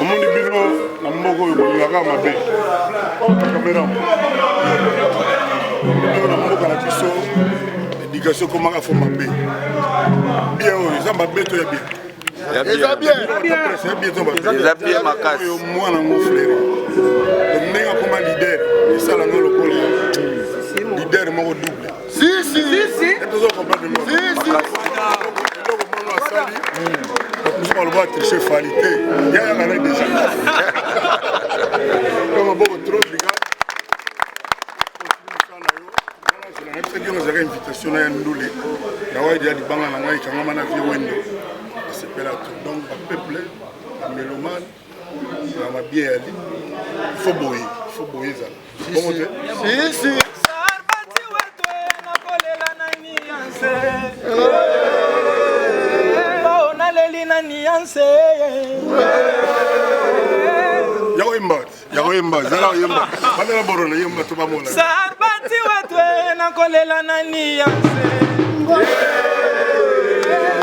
Omoni bino na mboko yolingaka mabe. Kamera. Bino na mboko na biso éducation comment faut mabe. Bien oui, ça mabe to ya bien. Déjà bien Makas. Moi na mon frère. Le mec comme leader, et ça la le leader mo double. Si. Et toujours comprendre moi. Si. Nous allons voir tricher qualité. Il y a un déjà. Comme un bon trop brigade. C'est une invitation à nous les. Il y a des banques à l'anglais qui ont un avis. C'est pas là tout. Donc, le peuple, la mélomane, la bien aller. Il faut boyer ça. Si. Yagoimba, zala yemba. Bana borona yemba to ba mona. Sarbati wetwe na kolela na niyanse.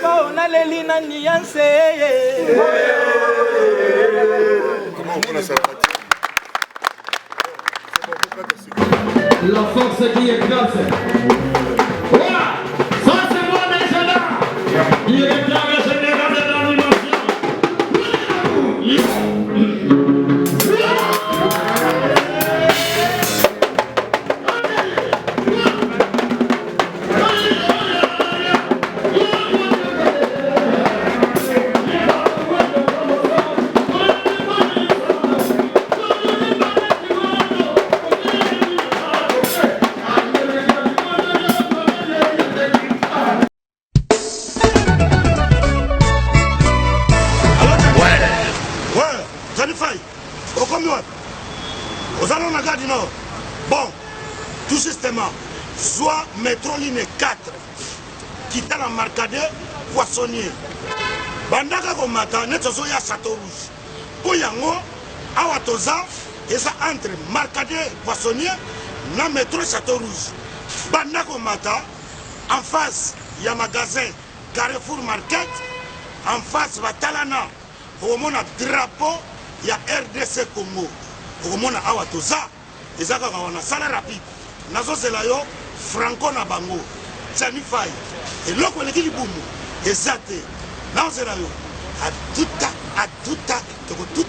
Baona leli na niyanse. Comment on a Sarbati? La force qui écrase. Voilà, ça c'est mon méchant. Il est bien le général de l'animation. Soit métro ligne 4 qui t'a la marcade poissonnier bandaka komata netsoso ya Château Rouge po yango awa toza eza entre marcade poissonnier na métro Château Rouge bandaka komata en face ya magasin Carrefour Market en face batalana omona drapeau ya RDC Congo omona awa toza eza kaka wana sala rapide nazo zela yo Franco na bango Tchani Faye et loko leki libumu ezate nazo zela yo à tout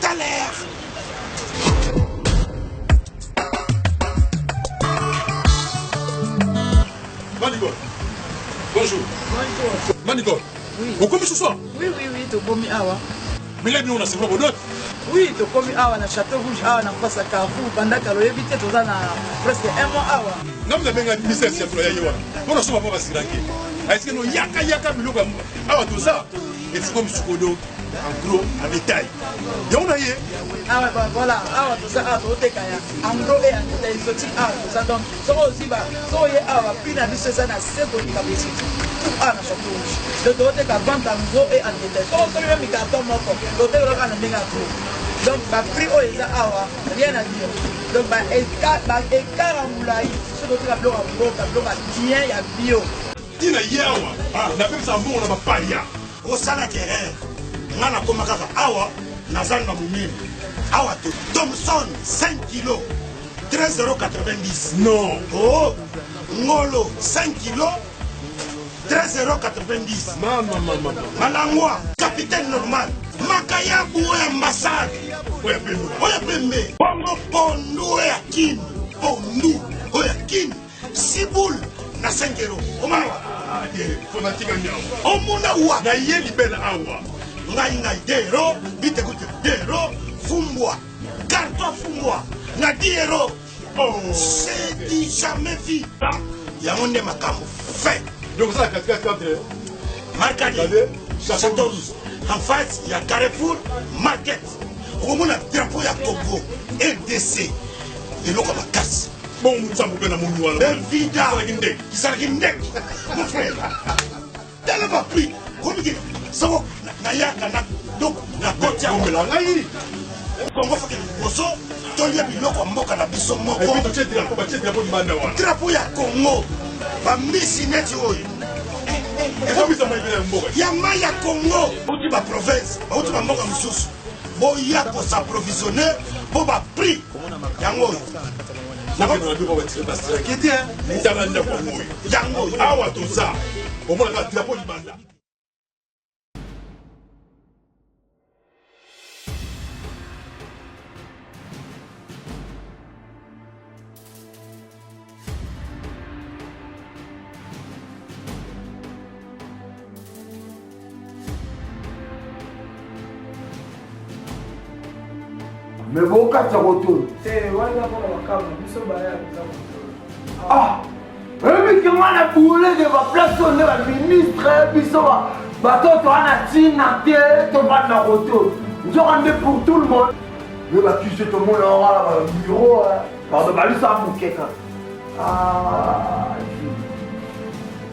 à l'heure. Manigo, bonjour. Manigo, oui. Vous commis ce soir? Oui, tu commis awa. Mais là, on a c'est quoi votre note? Oui, tu commis awa na Château Rouge awa na face à Carrefour pendant que l'évité tout ça na presque un mois awa. Non, mais bien ministère c'est pour y aller. On a souvent pas siranké. Est-ce que nous yaka biloko awa tout ça? Et c'est comme Sukodo en gros en détail. Ya on a yé. Ah ouais, voilà, awa tout ça a tout kaya. En gros et en détail sorti awa tout ça donc so aussi ba so yé awa puis na biso ça na c'est pour capacité. Tout a na Château Rouge. De doté ka vente en gros et en détail. So même carton moko. Doté ka na ndinga gros. Donc, le prix au awa, rien à dire. Donc, écart en moulaï, ce que tu as bloqué, il y a bio. Il y a yawa, la même savon, on a pas ya. Au salaire, on a comme awa, Nazan Mamoumine. Awa, Thomson, 5 kilos, 13,90 €. Non. Oh, Ngolo, 5 kilos, 13,90 €. Maman. Malangwa, capitaine normal. Makaya boué ambassade. Oya pembe. Bongo pondu oya kin. Pondu oya kin. Siboul na 5 €. Omawa. Fanatique nyawa. Omuna wa. Na yeli bel awa. Ngai 2 €. Bite kuti 2 €. Fumbwa. Carton fumbwa. Na 10 €. Oh. C'est du jamais vu. Yamonde makambo. Fait. Donc ça 4 Marcadi. Château Rouge. En face, il y a Carrefour Market. On a un drapeau à Congo, RDC. Et l'eau comme casse. Bon, nous sommes bien à mon niveau. Évidemment. Qui s'en guinde. Mon frère. T'as pas pris. Comme il dit. Ça va. Donc, la côte à Congo. Congo fait que le bosso. Tolia biloko mboka na biso moko. Et puis, tu as drapeau du Bandawa. Drapeau à Congo. Bamisi neti oyo. Et comme ça m'a dit un mot. Yama ya Congo. Bouti ba province. Bouti ba mboka mususu. boya s'approvisionner pour ba prix yango yango awa toza omona ka drapeau libanda. Mais bon, quand tu retournes. Ah! Mais comment on a boulé de ma place, on est la ministre, puis ça va. Bateau, tu as un tina, tu vas dans le retour. Je rendais pour tout le monde. Mais bah, tu sais, tout le monde aura là, le bureau. Pardon, bah, lui, ça va bouquer quand. Ah!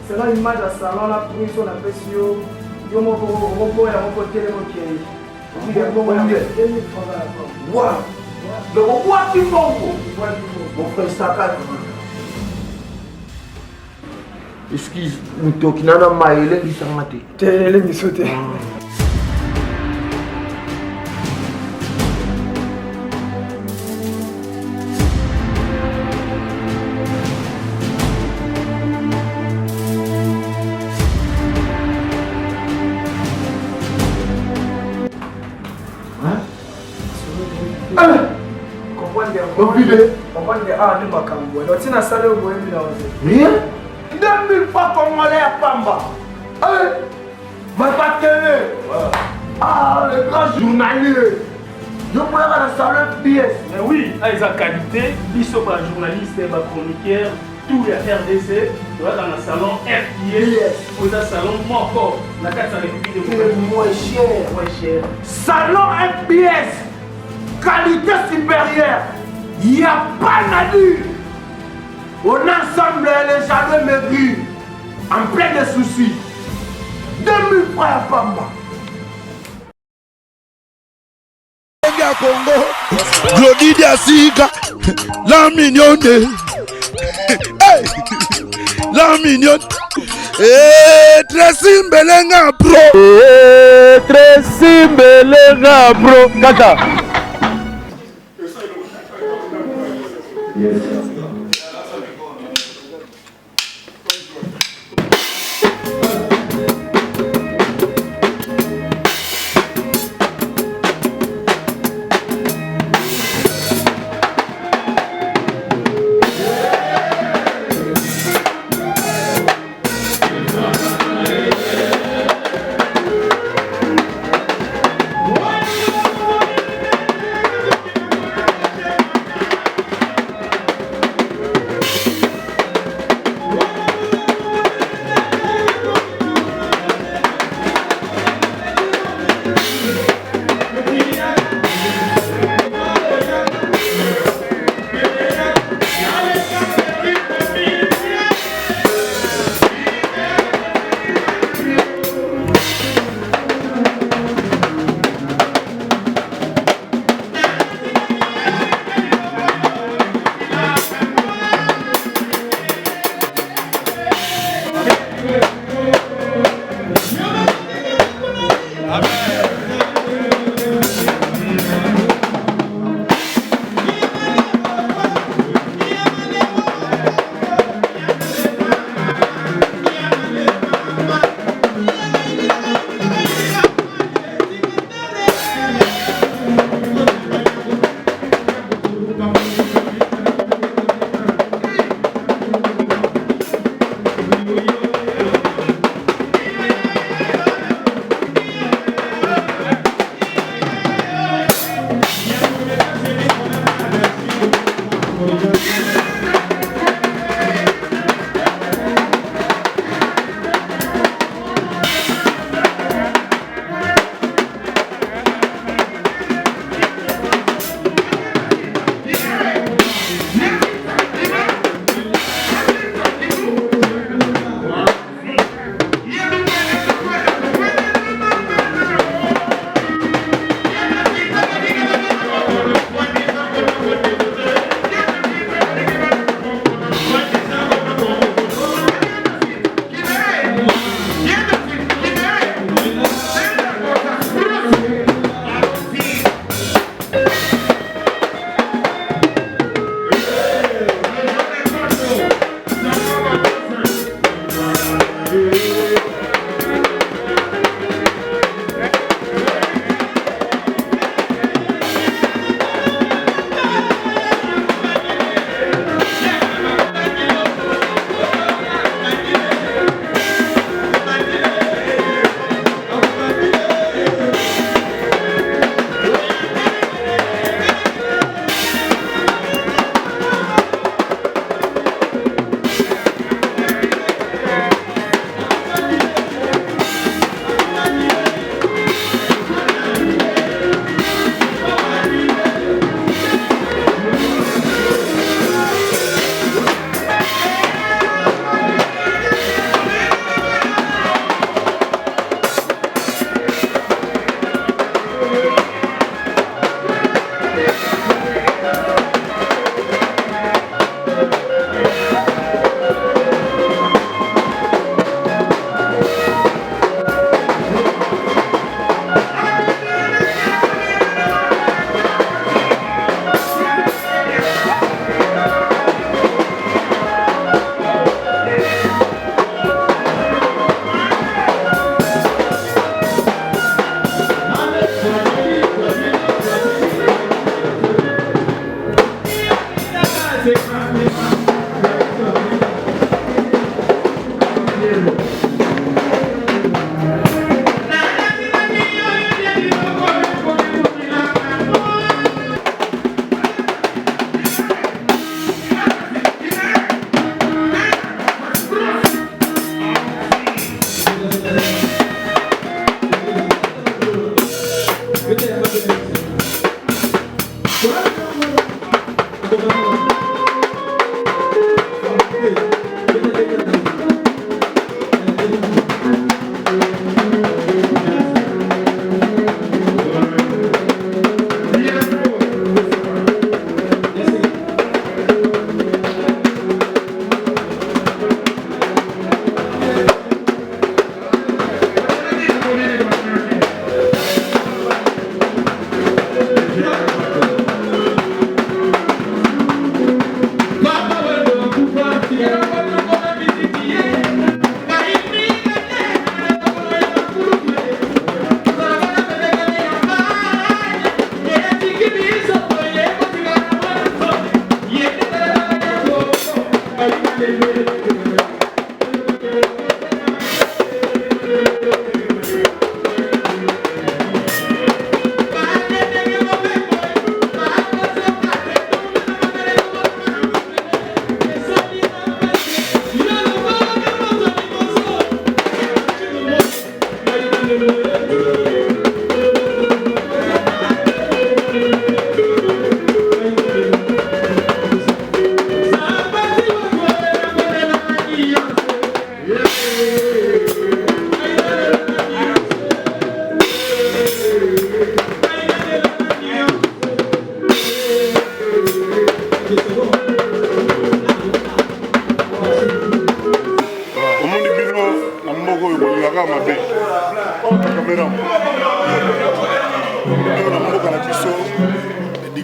C'est là l'image à salon, là, pour une chose, on appelle si yo. Yo, mon beau, il y a mon côté, mon pied. Waouh! Donc on voit du bon. Mon frère Saka. Excuse, nous toquons dans ma élève qui s'en maté. T'es les sauté. Ah, ne pas cambo. Donc tu n'as pas le bois rien. 2000 fois congolais à Pamba. Ma télé. Ah, le grand journalier. Je pourrais avoir un salon pièce. Mais oui, avec sa qualité, ils sont pas journalistes, pas chroniqueurs, tout les RDC, dans le salon RPS, pour le salon Moko, la carte de la République de moins cher. Salon RPS, qualité supérieure. Il n'y a pas nadu. On ensemble les jardins maigris, en plein de soucis. 2000 francs à Pamba. Congo, Glody Diasika, la mignonne, la mignonne, Tracy Mbelenga bro, Tracy Mbelenga bro, kaka.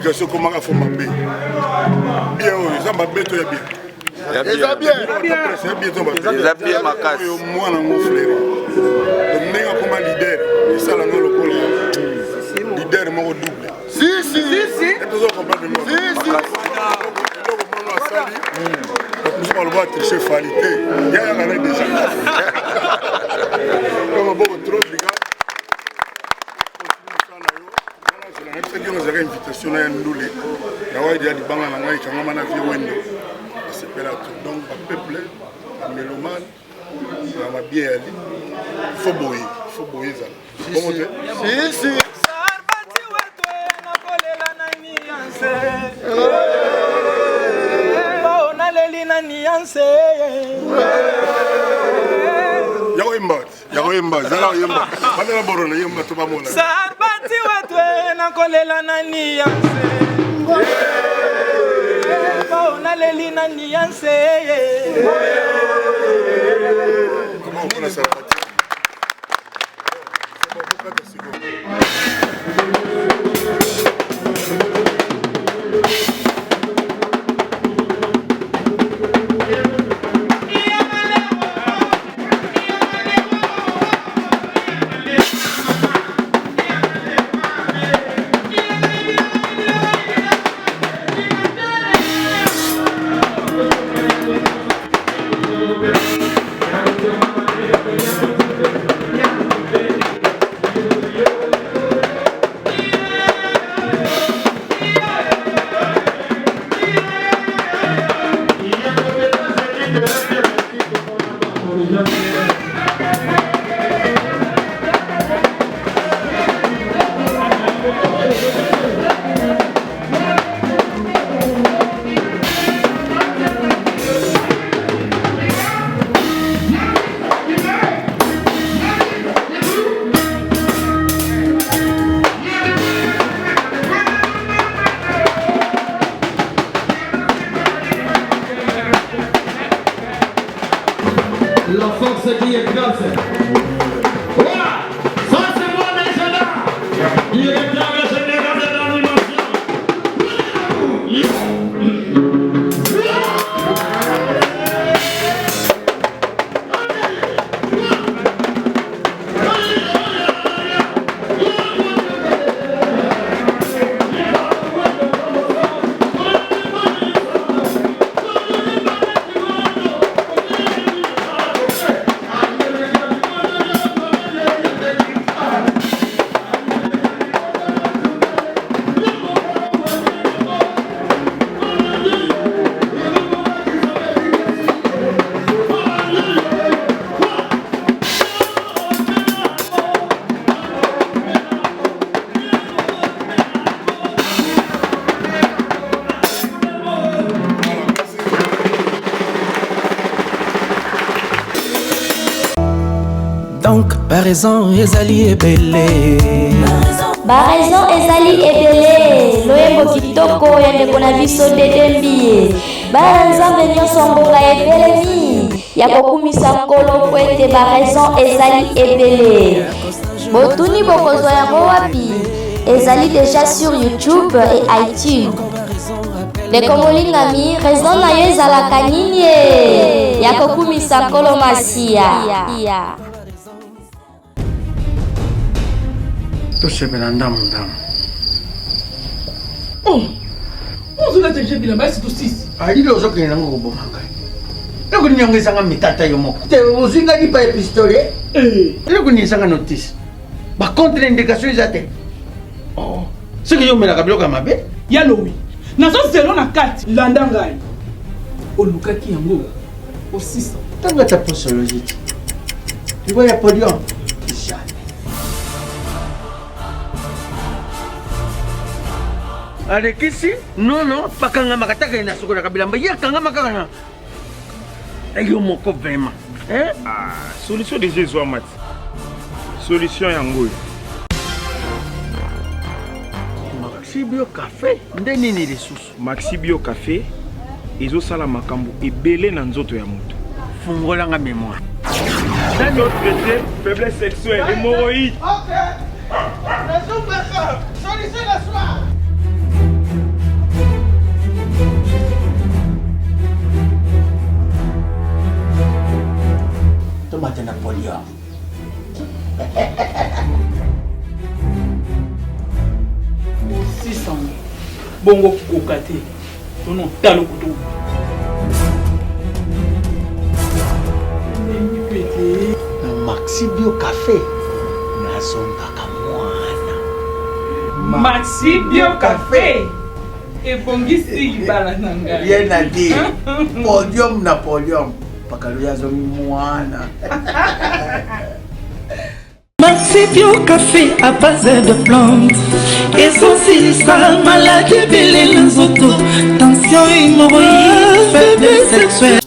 communication comment faut m'appeler. Bien, ça m'a bête bien. Eza bien. Eza bien makasi. Moi na mon frère. Nenga comme leader, et ça la ngolo ko leader mo double. Si. Et toujours comprendre moi. Si. Nous allons voir tricher falité. Il y a un déjà. Comme beaucoup trop brigade. C'est une invitation à nous les. Il y a des banques à la quand on a vu Wendo. C'est pas là donc le peuple, la mélomane, la bien ali. Il faut boyer ça. Si. Yagoyemba, zala yemba. Bana borona yemba to bamona. Sarbati watwe na kolela nani yanse. Ona leli nani yanse. Comment on a sarbati? La force qui est grâce. Voilà, ça c'est mon agenda. Il est bien le général de l'animation. Donc, par raison, ezali ebele. Baraison ezali ebele. Loyembo kitoko ya ndeko na biso dedembi. Banzambe nyonso mbonga ebelemi. Ya kokumisa nkolo po ete baraison ezali ebele. Botuni bokozwa yango wapi? Ezali déjà sur YouTube et iTunes. Ndeko molingami, raison na yo ezalaka nini ye? Ya kokumisa nkolo masiya. tosepela ndamu ozolata je bilamba esi tosisi alili ozokende nango koboma ngai eloko nini yango ezanga mitata yo moko te ozwingaki pa epistole eloko nini ezanga notice bacontre indication eza te soki yo omelaka biloko ya mabe ya lowi nazozelo na kati landa ngai olukaki yango osisa ntango ata posologie te libo ya podium alekisi nono bakangamaka taka na sokolaka bilamba ye akangamaka kana yo moko vraiment solution déjà ezwa mati solution yango oyo Maxi Bio Café nde nini lisusu Maxi Bio Café ezosala makambo ebele na nzoto ya moto fungolanga mémoire nzoto traité faiblesse sexuelle hémorroïde solution la soir Napoléon. Bongo kokate. Non, talo kutu. Maxi Bio Café. Nazombaka mwana. Maxi Bio Café. Ebongisi libala nanga. Rien à dire. Podium Napoléon. Pakaluya zo mwana. Maxi Bio Café à base de plantes. Essentiel ça, maladie belé les autos. Tension hémorroïde, faiblesse sexuelle.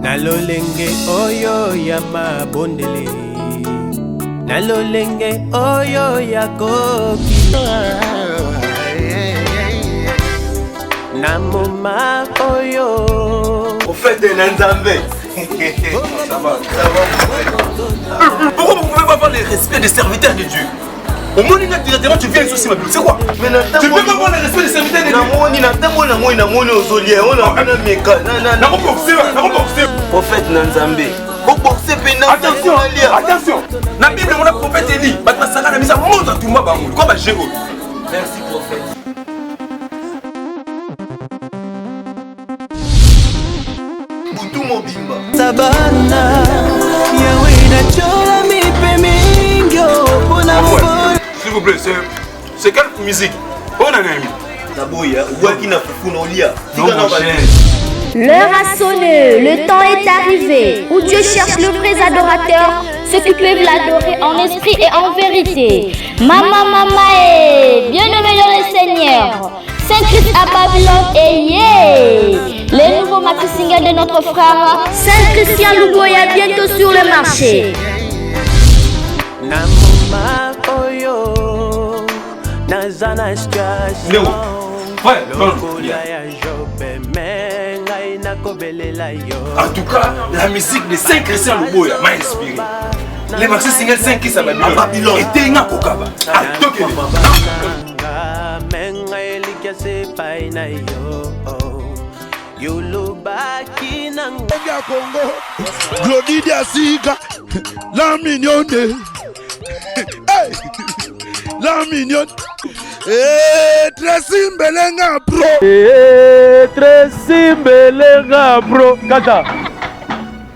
Nalolenge oyo ya mabondele. Nalolenge oyo ya koki. Namoma oyo. Au fait de Nzambe. Ça va. Pourquoi vous pouvez pas avoir le respect des serviteurs de Dieu? Au moins, directement, tu viens ici, ma Bible. C'est quoi? Tu peux pas avoir le respect des serviteurs de Dieu. Prophète Nzambe. Attention, attention. La Bible, mon prophète Élie. Merci, prophète. Sabana Yahweh na chola mi pemingyo pona mbo. S'il vous plaît, c'est quelle musique? On a un ami. Taboya, ouaki na fufu no lia. L'heure a sonné, le temps est arrivé, où Dieu cherche le vrai adorateur, ceux qui peuvent l'adorer en esprit et en vérité. Mama, bien-aimé dans le Seigneur, Saint-Christ à Babylone et yeah! Les nouveaux maxi singles de notre frère Saint-Christian Luboya bientôt sur le marché. Namoma oyo nazana situation. Ouais, en tout cas, la musique de Saint-Christian Luboya m'a inspiré. Les maxi singles 5 qui s'appellent Babylone et Tenga Kokaba. Glody Diasiga, la mignonne. Hey, la mignonne. Tracy Mbelenga bro. Kata.